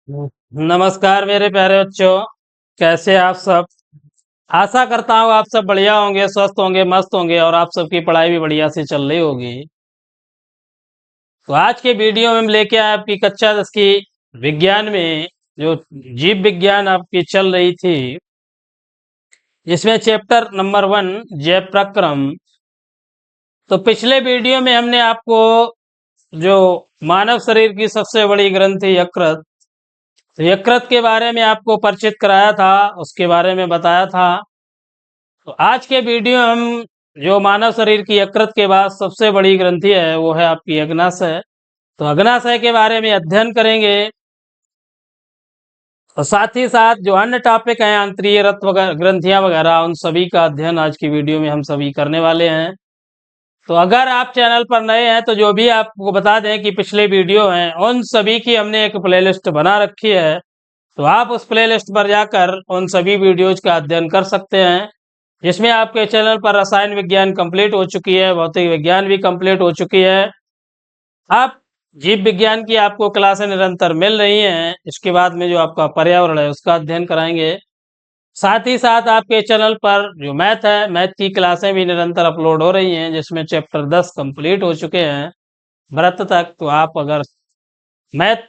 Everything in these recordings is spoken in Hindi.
नमस्कार मेरे प्यारे बच्चों। कैसे आप सब। आशा करता हूँ आप सब बढ़िया होंगे, स्वस्थ होंगे, मस्त होंगे और आप सबकी पढ़ाई भी बढ़िया से चल रही होगी। तो आज के वीडियो में हम लेके आए आपकी कक्षा 10 की विज्ञान में जो जीव विज्ञान आपकी चल रही थी, जिसमें चैप्टर नंबर 1 जैव प्रक्रम। तो पिछले वीडियो में हमने आपको जो मानव शरीर की सबसे बड़ी ग्रंथि यकृत, तो यकृत के बारे में आपको परिचित कराया था, उसके बारे में बताया था। तो आज के वीडियो हम जो मानव शरीर की यकृत के बाद सबसे बड़ी ग्रंथि है वो है आपकी अग्नाशय। तो अग्नाशय के बारे में अध्ययन करेंगे और साथ ही साथ जो अन्य टॉपिक हैं आंतरीय रक्त ग्रंथियां वगैरह, उन सभी का अध्ययन आज की वीडियो में हम सभी करने वाले हैं। तो अगर आप चैनल पर नए हैं तो जो भी आपको बता दें कि पिछले वीडियो हैं उन सभी की हमने एक प्लेलिस्ट बना रखी है, तो आप उस प्लेलिस्ट पर जाकर उन सभी वीडियोज का अध्ययन कर सकते हैं, जिसमें आपके चैनल पर रसायन विज्ञान कंप्लीट हो चुकी है, भौतिक विज्ञान भी कंप्लीट हो चुकी है। आप जीव विज्ञान की आपको क्लासें निरंतर मिल रही हैं। इसके बाद में जो आपका पर्यावरण है उसका अध्ययन कराएंगे। साथ ही साथ आपके चैनल पर जो मैथ है, मैथ की क्लासें भी निरंतर अपलोड हो रही हैं, जिसमें चैप्टर 10 कंप्लीट हो चुके हैं भरत तक। तो आप अगर मैथ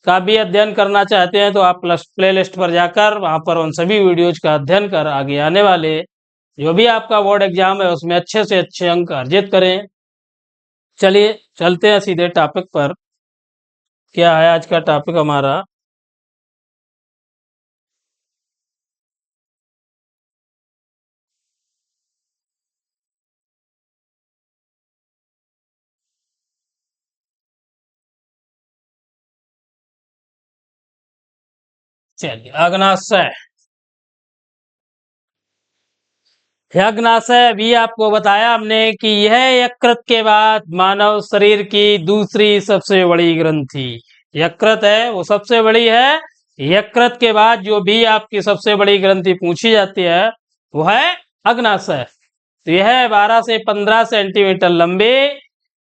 का भी अध्ययन करना चाहते हैं तो आप प्ले लिस्ट पर जाकर वहां पर उन सभी वीडियोज का अध्ययन कर आगे आने वाले जो भी आपका बोर्ड एग्जाम है उसमें अच्छे से अच्छे अंक अर्जित करें। चलिए चलते हैं सीधे टॉपिक पर। क्या है आज का टॉपिक हमारा? चलिए, अग्नाशय। अग्नाशय भी आपको बताया हमने कि यह यकृत के बाद मानव शरीर की दूसरी सबसे बड़ी ग्रंथि। यकृत है वो सबसे बड़ी है। यकृत के बाद जो भी आपकी सबसे बड़ी ग्रंथि पूछी जाती है वो है अग्नाशय। तो यह 12 से 15 सेंटीमीटर लंबी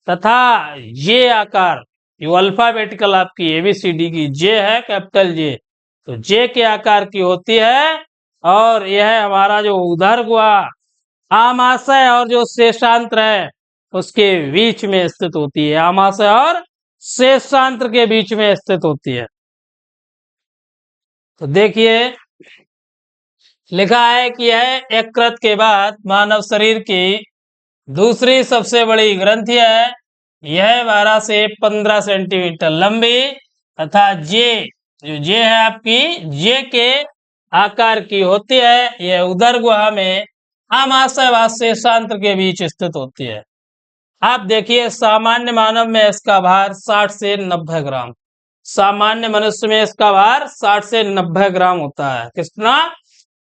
तथा ये आकार, जो अल्फाबेटिकल आपकी एबीसीडी की जे है, कैपिटल जे, तो जे के आकार की होती है। और यह हमारा जो उदरगुहा, आमाशय और जो शेषांत्र है उसके बीच में स्थित होती है। आमाशय और शेषांत्र के बीच में स्थित होती है। तो देखिए लिखा है कि यह यकृत के बाद मानव शरीर की दूसरी सबसे बड़ी ग्रंथि है। यह 12 से 15 सेंटीमीटर लंबी तथा जे, जो जे है आपकी, जे के आकार की होती है। यह उदर गुहा में आमाशय व शेषांत्र के बीच स्थित होती है। आप देखिए सामान्य मानव में इसका भार 60 से 90 ग्राम, सामान्य मनुष्य में इसका भार 60 से 90 ग्राम होता है। कितना?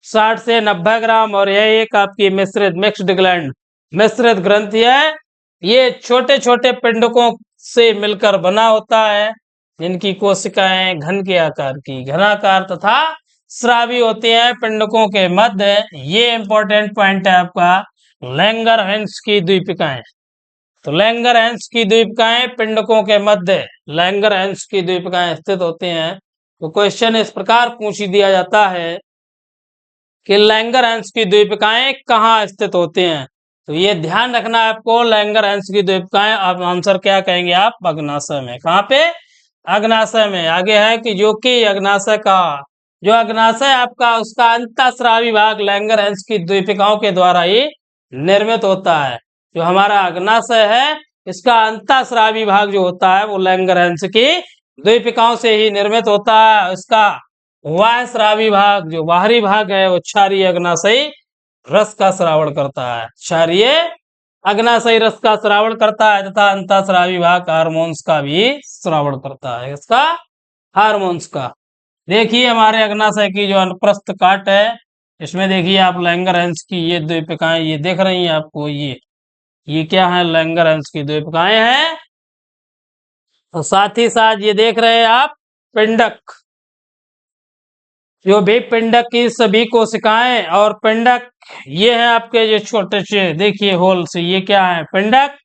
60 से 90 ग्राम। और यह एक आपकी मिश्रित, मिक्स्ड ग्लैंड, मिश्रित ग्रंथि है। ये छोटे छोटे पिंडकों से मिलकर बना होता है, जिनकी कोशिकाएं घन के आकार की, घनाकार तथा स्रावी होती है। पिंडकों के मध्य, ये इंपॉर्टेंट पॉइंट है आपका, लैंगरहैंस की द्वीपिकाएं। तो लैंगरहैंस की द्वीपिकाएं पिंडकों के मध्य, लैंगरहैंस की द्वीपिकाएं स्थित होती हैं। तो क्वेश्चन इस प्रकार पूछ दिया जाता है कि लैंगरहैंस की द्वीपिकाएं कहाँ स्थित होती हैं। तो ये ध्यान रखना आपको, लैंगरहैंस की द्वीपिकाएं। अब आंसर क्या कहेंगे आप? अग्नाशय में। कहाँ पे? अग्नाशय में। आगे है कि जो कि अग्नाशय का, जो अग्नाशय आपका, उसका अंतःस्रावी भाग लैंगरहैंस की द्वीपिकाओं के द्वारा ही निर्मित होता है। जो हमारा अग्नाशय है इसका अंतःस्रावी भाग जो होता है वो लैंगरहैंस की द्वीपिकाओं से ही निर्मित होता है। इसका वायस्रावी भाग, जो बाहरी भाग है, वो क्षारीय अग्नाशयी रस का श्रावण करता है। क्षारीय अग्नाशयी रस का श्रावण करता है तथा अंतःस्रावी भाग हार्मोन्स का भी श्रावण करता है। इसका हार्मोन्स का। देखिए हमारे अग्नाशय की जो अनुप्रस्थ काट है, इसमें देखिए आप लैंगरहैंस की ये द्वीपिकाएं ये देख रही हैं आपको। ये क्या है? लैंगरहैंस की द्वीपिकाएं हैं। और साथ ही साथ ये देख रहे हैं आप पिंडक, जो भी पिंडक की सभी कोशिकाएं और पिंडक, ये है आपके जो छोटे से देखिए होल से, ये क्या है? पिंडक।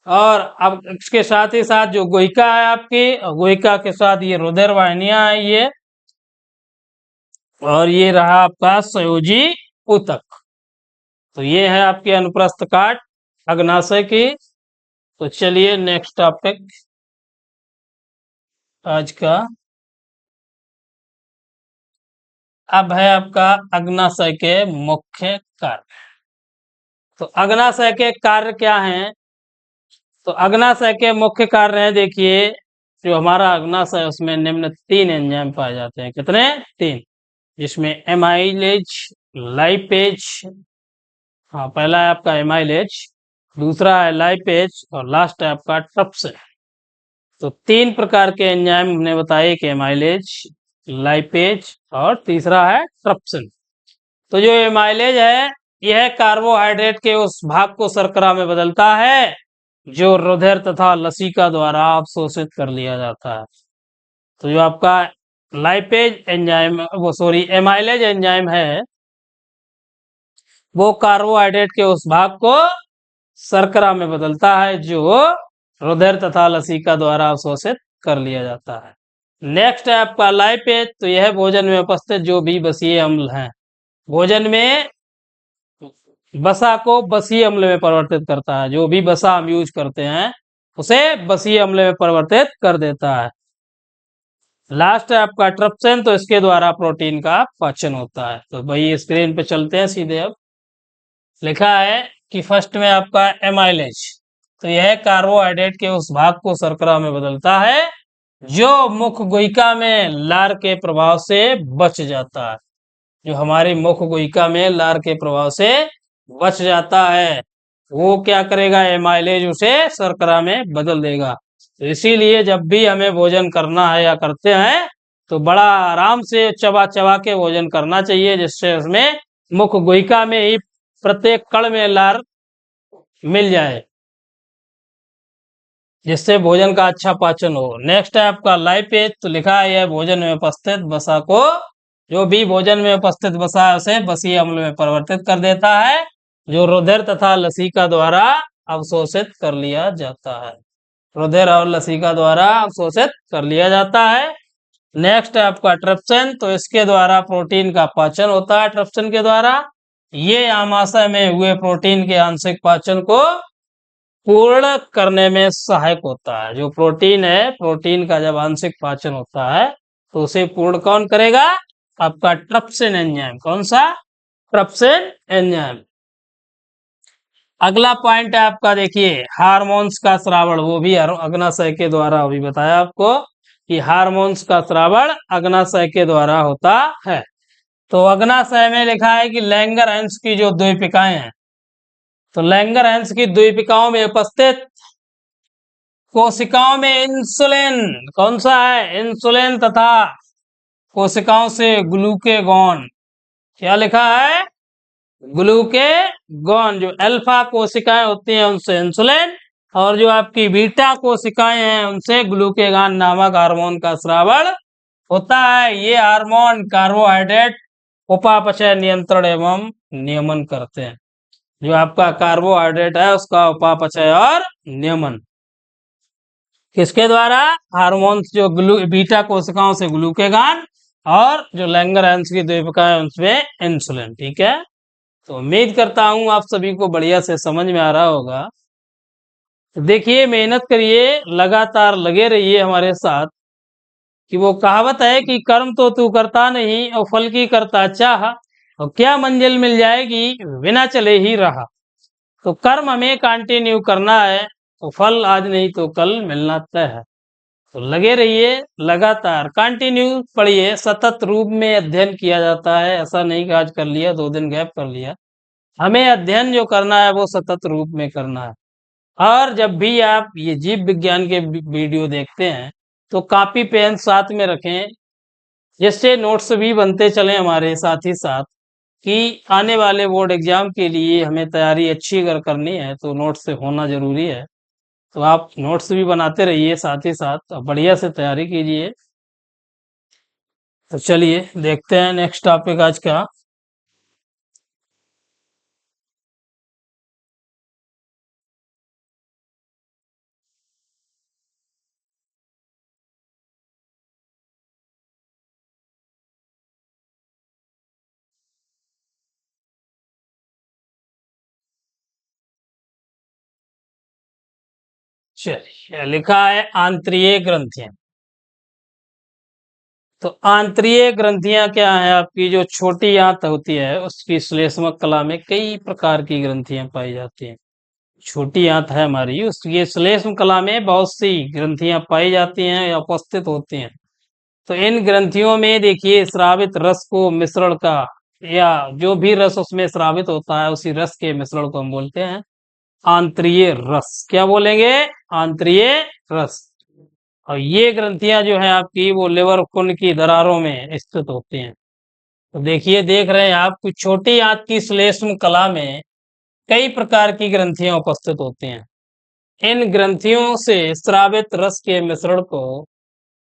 और अब इसके साथ ही साथ जो गुहिका है आपकी, गुहिका के साथ ये रुधिर वाहिनियां है ये, और ये रहा आपका संयोजी ऊतक। तो ये है आपकी अनुप्रस्थ काट अग्नाशय की। तो चलिए नेक्स्ट टॉपिक आज का अब है आपका अग्नाशय के मुख्य कार्य। तो अग्नाशय के कार्य क्या हैं? तो अग्नाशय के मुख्य कार्य हैं, देखिए जो हमारा अग्नाशय है उसमें निम्न 3 एंजाइम पाए जाते हैं। कितने? 3, जिसमें एमाइलेज, लाइपेज, हाँ पहला है आपका एमाइलेज, दूसरा है लाइपेज और लास्ट है आपका ट्रिप्सिन। तो 3 प्रकार के एंजाइम हमने बताए कि एमाइलेज, लाइपेज और तीसरा है ट्रिप्सिन। तो जो एमाइलेज है यह कार्बोहाइड्रेट के उस भाग को शर्करा में बदलता है जो रुधिर तथा लसिका द्वारा अवशोषित कर लिया जाता है। तो जो आपका लाइपेज एंजाइम, वो सॉरी एमाइलेज एंजाइम है, वो कार्बोहाइड्रेट के उस भाग को शर्करा में बदलता है जो रुधिर तथा लसिका द्वारा अवशोषित कर लिया जाता है। नेक्स्ट है आपका लाइपेज। तो यह भोजन में उपस्थित जो भी बसीय अम्ल हैं, भोजन में बसा को बसीय अम्ल में परिवर्तित करता है। जो भी बसा हम यूज करते हैं उसे बसीय अम्ल में परिवर्तित कर देता है। लास्ट है आपका ट्रिप्सिन। तो इसके द्वारा प्रोटीन का पाचन होता है। तो भाई स्क्रीन पे चलते हैं सीधे। अब लिखा है कि फर्स्ट में आपका एमाइलेज, तो यह कार्बोहाइड्रेट के उस भाग को शर्करा में बदलता है जो मुख गुहिका में लार के प्रभाव से बच जाता है। जो हमारी मुख गुहिका में लार के प्रभाव से बच जाता है वो क्या करेगा? एमाइलेज उसे शर्करा में बदल देगा। तो इसीलिए जब भी हमें भोजन करना है या करते हैं तो बड़ा आराम से चबा चबा के भोजन करना चाहिए, जिससे उसमें मुख गुहिका में ही प्रत्येक कण में लार मिल जाए, जिससे भोजन का अच्छा पाचन हो। नेक्स्ट है आपका लाइपेज। तो लिखा है यह भोजन में उपस्थित वसा को, जो भी भोजन में उपस्थित वसा है उसे बसीय अम्ल में परिवर्तित कर देता है जो रुधिर तथा लसिका द्वारा अवशोषित कर लिया जाता है। रुधिर और लसिका द्वारा अवशोषित कर लिया जाता है। नेक्स्ट है आपका ट्रिप्सिन। तो इसके द्वारा प्रोटीन का पाचन होता है। ट्रिप्सिन के द्वारा ये आमाशय में हुए प्रोटीन के आंशिक पाचन को पूर्ण करने में सहायक होता है। जो प्रोटीन है, प्रोटीन का जब आंशिक पाचन होता है तो उसे पूर्ण कौन करेगा? आपका ट्रिप्सिन एंजाइम। कौन सा? Trypsin enzyme. अगला पॉइंट है आपका, देखिए हार्मोन्स का श्रावण, वो भी अग्नाशय के द्वारा, अभी बताया आपको कि हार्मोन्स का श्रावण अग्नाशय के द्वारा होता है। तो अग्नाशय में लिखा है कि लैंगरहैंस की जो द्वीपिकाएं हैं, तो लैंगरहैंस की द्वीपिकाओं में उपस्थित कोशिकाओं में इंसुलिन, कौन सा है? इंसुलिन, तथा कोशिकाओं से ग्लूकेगॉन, क्या लिखा है? ग्लूकेगॉन। जो अल्फा कोशिकाएं होती हैं उनसे इंसुलिन, और जो आपकी बीटा कोशिकाएं हैं उनसे ग्लूकेगॉन नामक हार्मोन का स्रावण होता है। ये हार्मोन कार्बोहाइड्रेट उपापचय नियंत्रण एवं नियमन करते हैं। जो आपका कार्बोहाइड्रेट है उसका उपापचय और नियमन किसके द्वारा? हार्मोन्स, जो बीटा कोशिकाओं से ग्लूकेगॉन, और जो लैंगरहैंस की द्वीपिकाएं उनमें इंसुलिन। ठीक है, तो उम्मीद करता हूं आप सभी को बढ़िया से समझ में आ रहा होगा। तो देखिए, मेहनत करिए, लगातार लगे रहिए हमारे साथ। कि वो कहावत है कि कर्म तो तू करता नहीं और फल की करता चाह, और क्या मंजिल मिल जाएगी बिना चले ही रहा। तो कर्म हमें कंटिन्यू करना है, तो फल आज नहीं तो कल मिलना तय है। तो लगे रहिए, लगातार कंटिन्यू पढ़िए। सतत रूप में अध्ययन किया जाता है, ऐसा नहीं कि आज कर लिया 2 दिन गैप कर लिया। हमें अध्ययन जो करना है वो सतत रूप में करना है। और जब भी आप ये जीव विज्ञान के वीडियो देखते हैं तो कॉपी पेन साथ में रखें, जिससे नोट्स भी बनते चले हमारे साथ ही साथ, कि आने वाले बोर्ड एग्जाम के लिए हमें तैयारी अच्छी अगर करनी है तो नोट्स से होना जरूरी है। तो आप नोट्स भी बनाते रहिए साथ ही साथ, बढ़िया से तैयारी कीजिए। तो चलिए देखते हैं नेक्स्ट टॉपिक आज का। चलिए, लिखा है आंतरीय ग्रंथियां। तो आंतरीय ग्रंथियां क्या है? आपकी जो छोटी आंत होती है उसकी श्लेष्मक कला में कई प्रकार की ग्रंथियां पाई जाती हैं। छोटी आंत है हमारी, उसकी श्लेष्म कला में बहुत सी ग्रंथियां पाई जाती हैं या उपस्थित होती हैं। तो इन ग्रंथियों में देखिए, स्रावित रस को मिश्रण का, या जो भी रस उसमें स्रावित होता है उसी रस के मिश्रण को हम बोलते हैं आंतरीय रस। क्या बोलेंगे? आंतरीय रस। और ये ग्रंथियां जो है आपकी, वो लिवर कुंड की दरारों में स्थित होती हैं। तो देखिए, देख रहे हैं आप, कुछ छोटी आंत की श्लेष्म कला में कई प्रकार की ग्रंथियां उपस्थित होती हैं। इन ग्रंथियों से स्रावित रस के मिश्रण को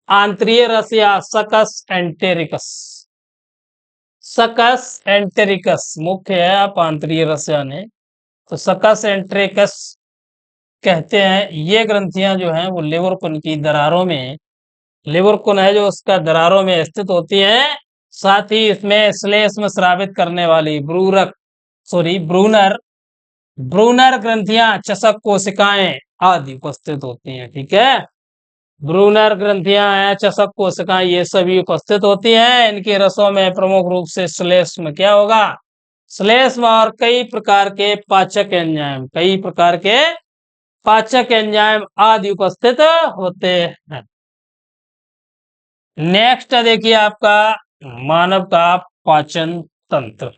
आंतरीय रस या सकस एंटेरिकस, सकस एंटेरिकस मुख्य है, आप आंतरीय रस जाने, तो सकस एंटेरिकस कहते हैं। ये ग्रंथियां जो हैं वो लिवर कुंड की दरारों में, लिवर कुंड है जो उसका दरारों में स्थित होती है। साथ ही इसमें श्लेष्म स्रावित करने वाली ब्रूनर ब्रूनर ग्रंथियां, चषक कोशिकाएं आदि उपस्थित होती हैं। ठीक है, ब्रूनर ग्रंथियां हैं, चषक कोशिकाएं, ये सभी उपस्थित होती हैं। इनके रसों में प्रमुख रूप से श्लेष्म क्या होगा? श्लेष्म और कई प्रकार के पाचक एंजाइम, कई प्रकार के पाचक एंजाइम आदि उपस्थित होते हैं। नेक्स्ट देखिए आपका मानव का पाचन तंत्र।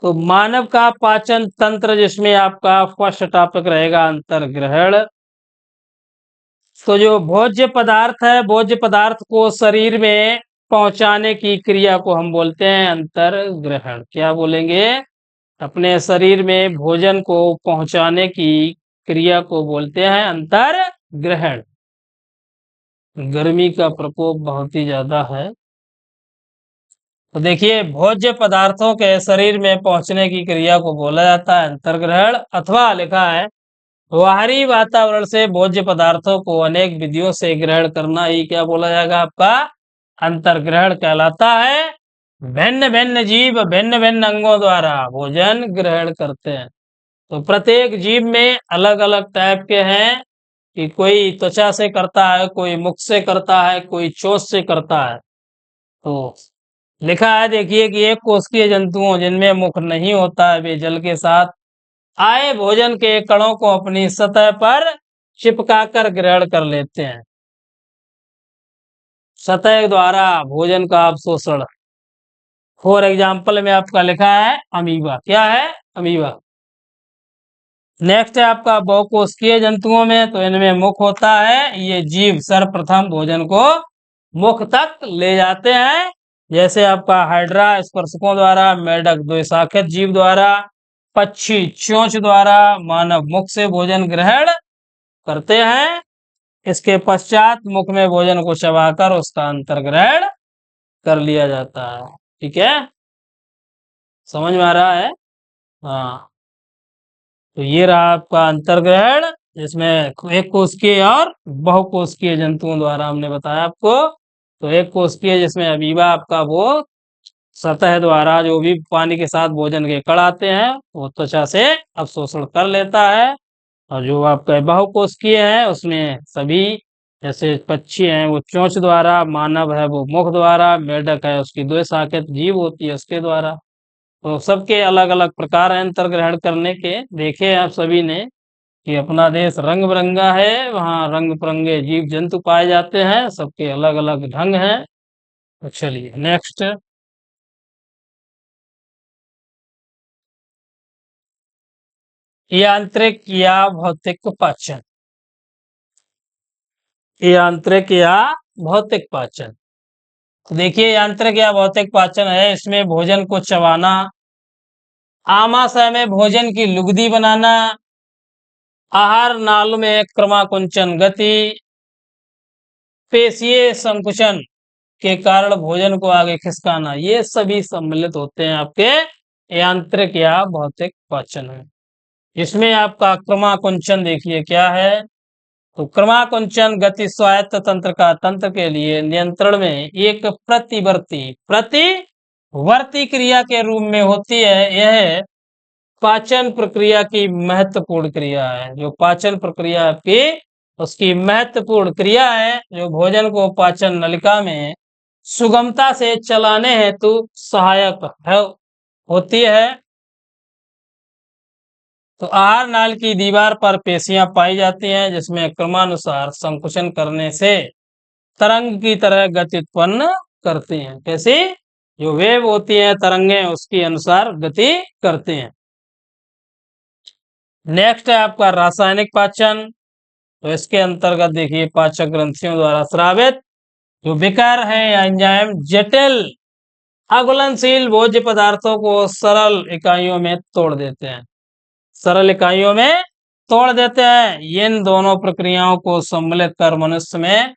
तो मानव का पाचन तंत्र, जिसमें आपका फर्स्ट टॉपिक रहेगा अंतर्ग्रहण। तो जो भोज्य पदार्थ है, भोज्य पदार्थ को शरीर में पहुंचाने की क्रिया को हम बोलते हैं अंतर्ग्रहण। क्या बोलेंगे? अपने शरीर में भोजन को पहुंचाने की क्रिया को बोलते हैं अंतर्ग्रहण। गर्मी का प्रकोप बहुत ही ज्यादा है, तो देखिए, भोज्य पदार्थों के शरीर में पहुंचने की क्रिया को बोला जाता है अंतर्ग्रहण, अथवा लिखा है बाहरी वातावरण से भोज्य पदार्थों को अनेक विधियों से ग्रहण करना ही क्या बोला जाएगा? आपका अंतर्ग्रहण कहलाता है। भिन्न भिन्न जीव भिन्न भिन्न अंगों द्वारा भोजन ग्रहण करते हैं। तो प्रत्येक जीव में अलग अलग टाइप के हैं, कि कोई त्वचा से करता है, कोई मुख से करता है, कोई चोंच से करता है। तो लिखा है देखिए कि एक कोशिकीय जंतुओं जिनमें मुख नहीं होता है, वे जल के साथ आए भोजन के कणों को अपनी सतह पर चिपकाकर ग्रहण कर लेते हैं। सतह द्वारा भोजन का अवशोषण। फॉर एग्जाम्पल में आपका लिखा है अमीबा। क्या है? अमीबा। नेक्स्ट है आपका बहुकोशिकीय जंतुओं में, तो इनमें मुख होता है। ये जीव सर्वप्रथम भोजन को मुख तक ले जाते हैं, जैसे आपका हाइड्रा स्पर्शकों द्वारा, मेढक द्विशाखित जीव द्वारा, पक्षी चोंच द्वारा, मानव मुख से भोजन ग्रहण करते हैं। इसके पश्चात मुख में भोजन को चबाकर उसका अंतर्ग्रहण कर लिया जाता है। ठीक है, समझ में आ रहा है? हाँ, तो ये रहा आपका अंतर्ग्रहण, जिसमें एक कोशिकीय और बहुकोशिकीय जंतुओं द्वारा हमने बताया आपको। तो एक कोशिकीय जिसमें अमीबा आपका, वो सतह द्वारा जो भी पानी के साथ भोजन के कण आते हैं वो त्वचा से अवशोषण कर लेता है। और जो आपका बहुकोशिकीय है उसमें सभी, जैसे पक्षी हैं वो चोंच द्वारा, मानव है वो मुख द्वारा, मेढक है उसकी द्विशाखित जीभ होती है उसके द्वारा। तो सबके अलग अलग प्रकार हैं अंतर्ग्रहण करने के। देखे आप सभी ने कि अपना देश रंग बिरंगा है, वहाँ रंग बिरंगे जीव जंतु पाए जाते हैं, सबके अलग अलग ढंग हैं। तो चलिए नेक्स्ट, यांत्रिक या भौतिक पाचन। यांत्रिक या भौतिक पाचन। तो देखिए, यांत्रिक या भौतिक पाचन है, इसमें भोजन को चबाना, आमाशय में भोजन की लुगदी बनाना, आहार नाल में क्रमाकुंचन गति, पेशीय संकुचन के कारण भोजन को आगे खिसकाना, ये सभी सम्मिलित होते हैं आपके यांत्रिक या भौतिक पाचन में। इसमें आपका क्रमाकुंचन देखिए क्या है? तो क्रमाकुंचन गति स्वायत्त तंत्र का तंत्र के लिए नियंत्रण में एक प्रतिवर्ती क्रिया के रूप में होती है। यह पाचन प्रक्रिया की महत्वपूर्ण क्रिया है। जो पाचन प्रक्रिया आपकी उसकी महत्वपूर्ण क्रिया है, जो भोजन को पाचन नलिका में सुगमता से चलाने हेतु सहायक है होती है। तो आहार नाल की दीवार पर पेशियां पाई जाती हैं, जिसमें क्रमानुसार संकुचन करने से तरंग की तरह गति उत्पन्न करती हैं। कैसी? जो वेव होती है, तरंगे उसके अनुसार गति करते हैं। नेक्स्ट है आपका रासायनिक पाचन। तो इसके अंतर्गत देखिए, पाचक ग्रंथियों द्वारा स्रावित जो विकर है या एंजाइम जटिल अघुलनशील भोज्य पदार्थों को सरल इकाइयों में तोड़ देते हैं। सरल इकाइयों में तोड़ देते हैं। इन दोनों प्रक्रियाओं को सम्मिलित कर मनुष्य में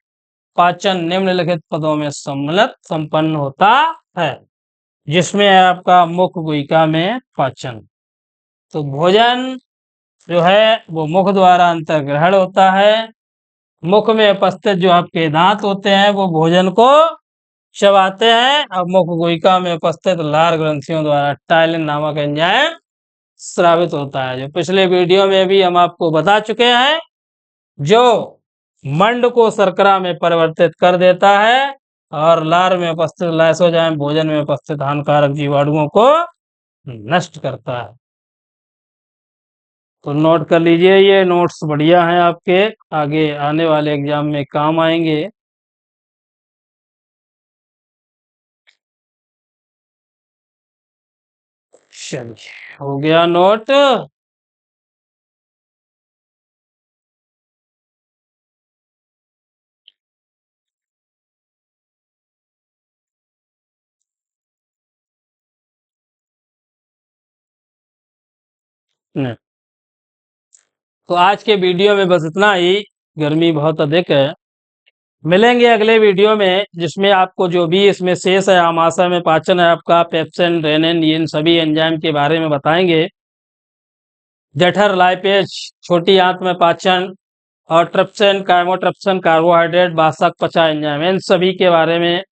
पाचन निम्नलिखित पदों में सम्मिलित संपन्न होता है, जिसमें है आपका मुख गुहिका में पाचन। तो भोजन जो है वो मुख द्वारा अंतर्ग्रहण होता है। मुख में उपस्थित जो आपके दांत होते हैं वो भोजन को चबाते हैं, और मुख गुहिका में उपस्थित लार ग्रंथियों द्वारा टाइलिन नामक एंजाइम स्रावित होता है। जो पिछले वीडियो में भी हम आपको बता चुके हैं, जो मंड को शर्करा में परिवर्तित कर देता है और लार में उपस्थित लाइसोजाइम भोजन में उपस्थित हानिकारक जीवाणुओं को नष्ट करता है। तो नोट कर लीजिए, ये नोट्स बढ़िया हैं, आपके आगे आने वाले एग्जाम में काम आएंगे। चलिए, हो गया नोट। तो आज के वीडियो में बस इतना ही। गर्मी बहुत अधिक है। मिलेंगे अगले वीडियो में, जिसमें आपको जो भी इसमें शेष है, आमाशय में पाचन है आपका, पेप्सिन, रेनिन, इन सभी एंजाइम के बारे में बताएंगे। जठर, लाइपेज, छोटी आंत में पाचन, और ट्रिप्सिन, काइमोट्रिप्सिन, कार्बोहाइड्रेट, बाशक, पचा एंजाइम, इन सभी के बारे में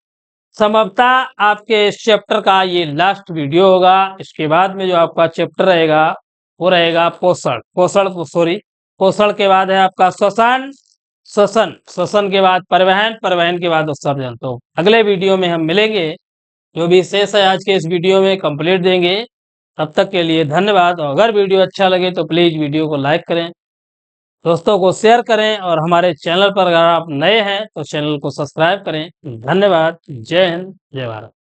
संभवतः आपके इस चैप्टर का ये लास्ट वीडियो होगा। इसके बाद में जो आपका चैप्टर रहेगा वो रहेगा पोषण। पोषण के बाद है आपका श्वसन, श्वसन के बाद परिवहन, परिवहन के बाद उत्सर्जन। तो अगले वीडियो में हम मिलेंगे। जो भी शेष है आज के इस वीडियो में कंप्लीट देंगे। तब तक के लिए धन्यवाद। और अगर वीडियो अच्छा लगे तो प्लीज वीडियो को लाइक करें, दोस्तों को शेयर करें, और हमारे चैनल पर अगर आप नए हैं तो चैनल को सब्सक्राइब करें। धन्यवाद। जय हिंद, जय भारत।